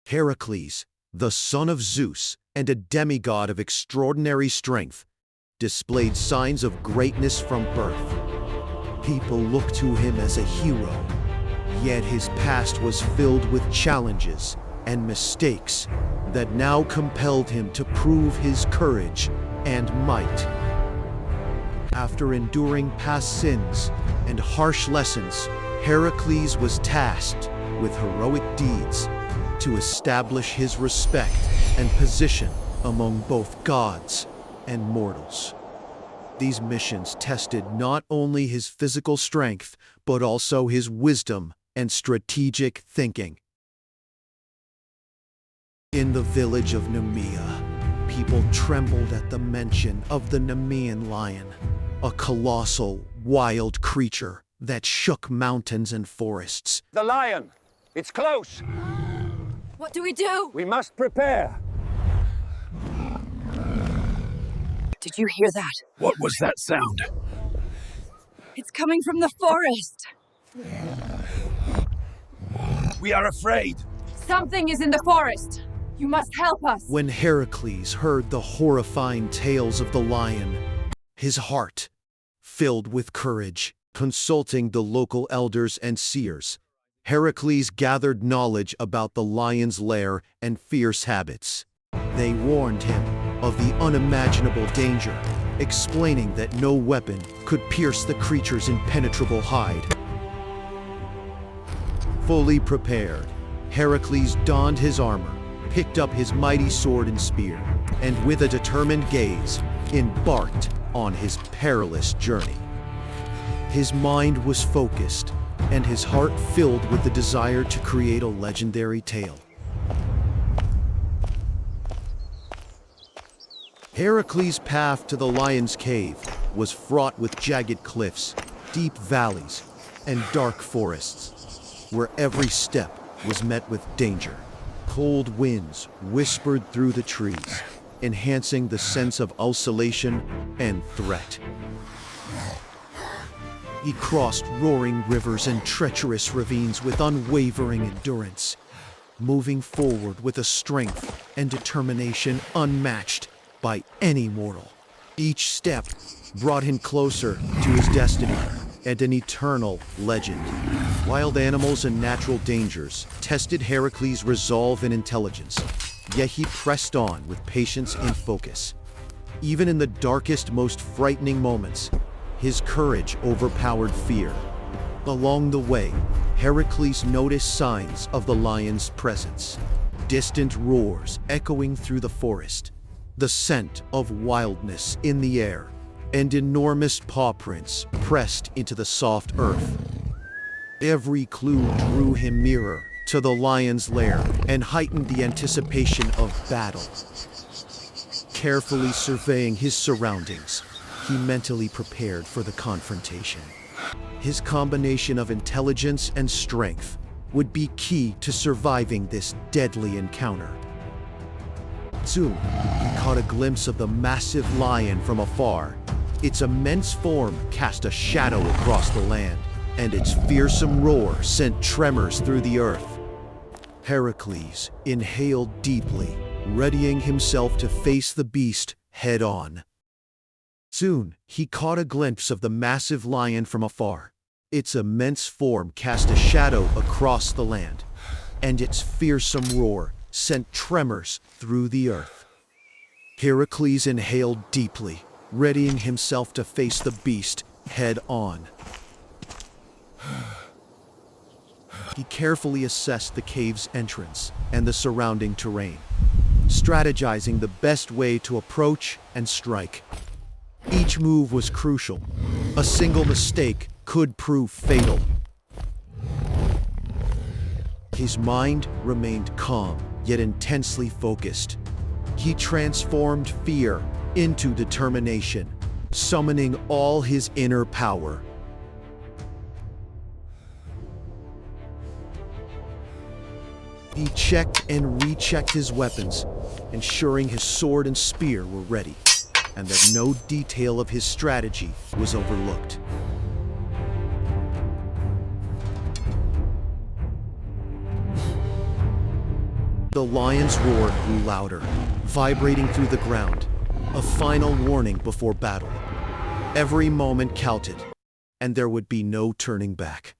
Hercules, the son of Zeus and a demigod of extraordinary strength, displayed signs of greatness from birth. People looked to him as a hero, yet his past was filled with challenges and mistakes that now compelled him to prove his courage and might. After enduring past sins and harsh lessons, Hercules was tasked with heroic deeds to establish his respect and position among both gods and mortals. These missions tested not only his physical strength, but also his wisdom and strategic thinking. In the village of Nemea, people trembled at the mention of the Nemean lion, a colossal, wild creature that shook mountains and forests. The lion! It's close! What do we do? We must prepare! Did you hear that? What was that sound? It's coming from the forest. We are afraid. Something is in the forest. You must help us. When Hercules heard the horrifying tales of the lion, his heart filled with courage. Consulting the local elders and seers, Hercules gathered knowledge about the lion's lair and fierce habits. They warned him of the unimaginable danger, explaining that no weapon could pierce the creature's impenetrable hide. Fully prepared, Hercules donned his armor, picked up his mighty sword and spear, and with a determined gaze, embarked on his perilous journey. His mind was focused, and his heart filled with the desire to create a legendary tale. Hercules' path to the lion's cave was fraught with jagged cliffs, deep valleys, and dark forests, where every step was met with danger. Cold winds whispered through the trees, enhancing the sense of isolation and threat. He crossed roaring rivers and treacherous ravines with unwavering endurance, moving forward with a strength and determination unmatched by any mortal. Each step brought him closer to his destiny and an eternal legend. Wild animals and natural dangers tested Hercules' resolve and intelligence, yet he pressed on with patience and focus. Even in the darkest, most frightening moments, his courage overpowered fear. Along the way, Hercules noticed signs of the lion's presence. Distant roars echoing through the forest, the scent of wildness in the air, and enormous paw prints pressed into the soft earth. Every clue drew him nearer to the lion's lair and heightened the anticipation of battle. Carefully surveying his surroundings, he mentally prepared for the confrontation. His combination of intelligence and strength would be key to surviving this deadly encounter. Soon, he caught a glimpse of the massive lion from afar. Its immense form cast a shadow across the land, and its fearsome roar sent tremors through the earth. Hercules inhaled deeply, readying himself to face the beast head-on. Soon, he caught a glimpse of the massive lion from afar. Its immense form cast a shadow across the land, and its fearsome roar sent tremors through the earth. Hercules inhaled deeply, readying himself to face the beast head-on. He carefully assessed the cave's entrance and the surrounding terrain, strategizing the best way to approach and strike. Each move was crucial. A single mistake could prove fatal. His mind remained calm, yet intensely focused. He transformed fear into determination, summoning all his inner power. He checked and rechecked his weapons, ensuring his sword and spear were ready, and that no detail of his strategy was overlooked. The lion's roar grew louder, vibrating through the ground, a final warning before battle. Every moment counted, and there would be no turning back.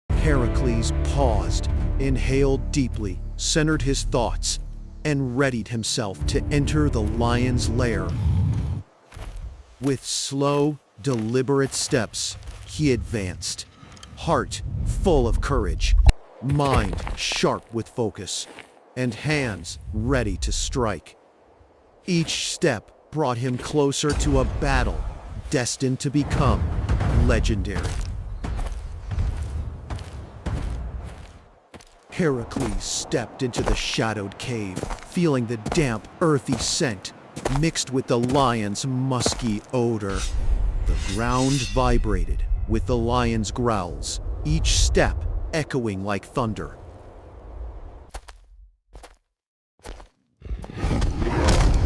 Hercules paused, inhaled deeply, centered his thoughts, and readied himself to enter the lion's lair. With slow, deliberate steps, he advanced, heart full of courage, mind sharp with focus, and hands ready to strike. Each step brought him closer to a battle destined to become legendary. Hercules stepped into the shadowed cave, feeling the damp, earthy scent mixed with the lion's musky odor. The ground vibrated with the lion's growls, each step echoing like thunder.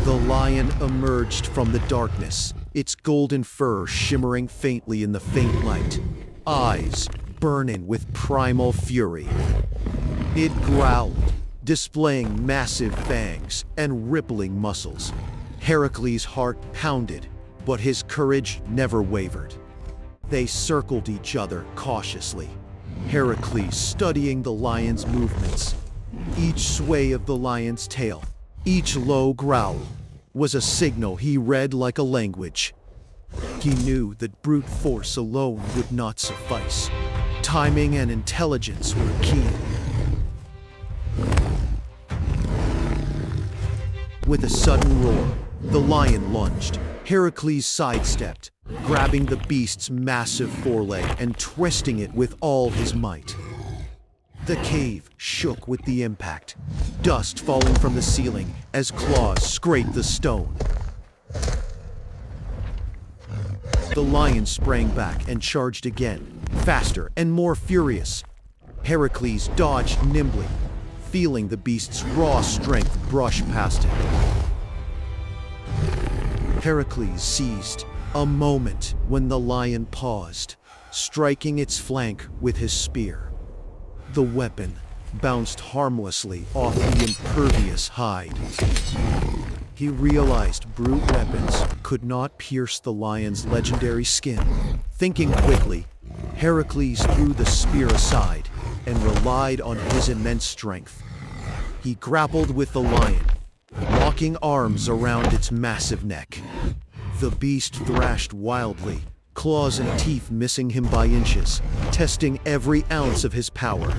The lion emerged from the darkness, its golden fur shimmering faintly in the faint light, eyes burning with primal fury. It growled, displaying massive fangs and rippling muscles. Hercules' heart pounded, but his courage never wavered. They circled each other cautiously, Hercules studying the lion's movements. Each sway of the lion's tail, each low growl, was a signal he read like a language. He knew that brute force alone would not suffice. Timing and intelligence were key. With a sudden roar, the lion lunged. Hercules sidestepped, grabbing the beast's massive foreleg and twisting it with all his might. The cave shook with the impact, dust falling from the ceiling as claws scraped the stone. The lion sprang back and charged again, faster and more furious. Hercules dodged nimbly, feeling the beast's raw strength brush past him. Hercules seized a moment when the lion paused, striking its flank with his spear. The weapon bounced harmlessly off the impervious hide. He realized brute weapons could not pierce the lion's legendary skin. Thinking quickly, Hercules threw the spear aside and relied on his immense strength. He grappled with the lion, locking arms around its massive neck. The beast thrashed wildly, claws and teeth missing him by inches, testing every ounce of his power.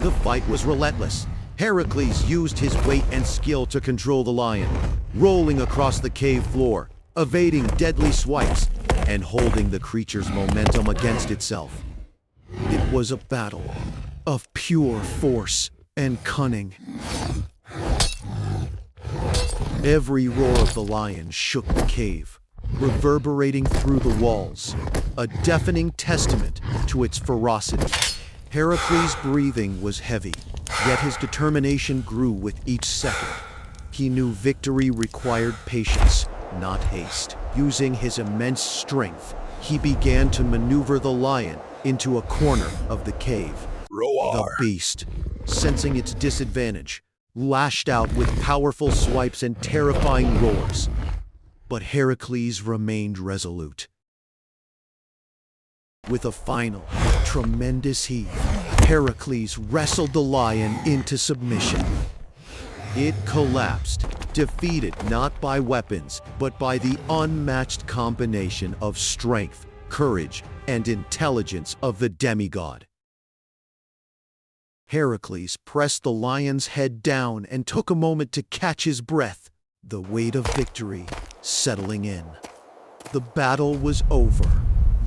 The fight was relentless. Hercules used his weight and skill to control the lion, rolling across the cave floor, evading deadly swipes, and holding the creature's momentum against itself. It was a battle of pure force and cunning. Every roar of the lion shook the cave, reverberating through the walls, a deafening testament to its ferocity. Hercules' breathing was heavy, yet his determination grew with each second. He knew victory required patience, not haste. Using his immense strength, he began to maneuver the lion into a corner of the cave. Roar! The beast, sensing its disadvantage, lashed out with powerful swipes and terrifying roars. But Hercules remained resolute. With a final, tremendous heave, Hercules wrestled the lion into submission. It collapsed, defeated not by weapons, but by the unmatched combination of strength, courage, and intelligence of the demigod. Hercules pressed the lion's head down and took a moment to catch his breath, the weight of victory settling in. The battle was over,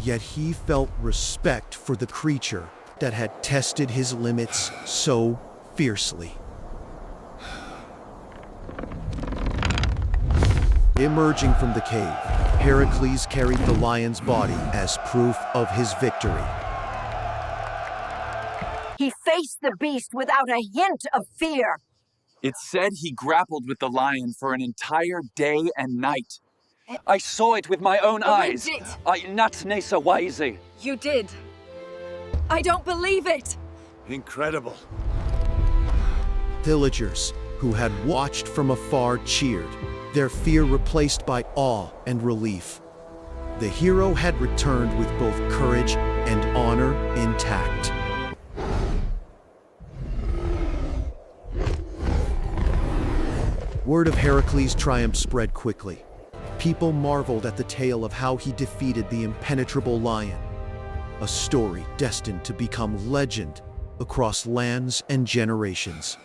yet he felt respect for the creature that had tested his limits so fiercely. Emerging from the cave, Hercules carried the lion's body as proof of his victory. He faced the beast without a hint of fear. It said he grappled with the lion for an entire day and night. I saw it with my own eyes. did. I nat nesa waisi. You did. I don't believe it! Incredible. Villagers who had watched from afar cheered, their fear replaced by awe and relief. The hero had returned with both courage and honor intact. Word of Hercules' triumph spread quickly. People marveled at the tale of how he defeated the impenetrable lion, a story destined to become legend across lands and generations.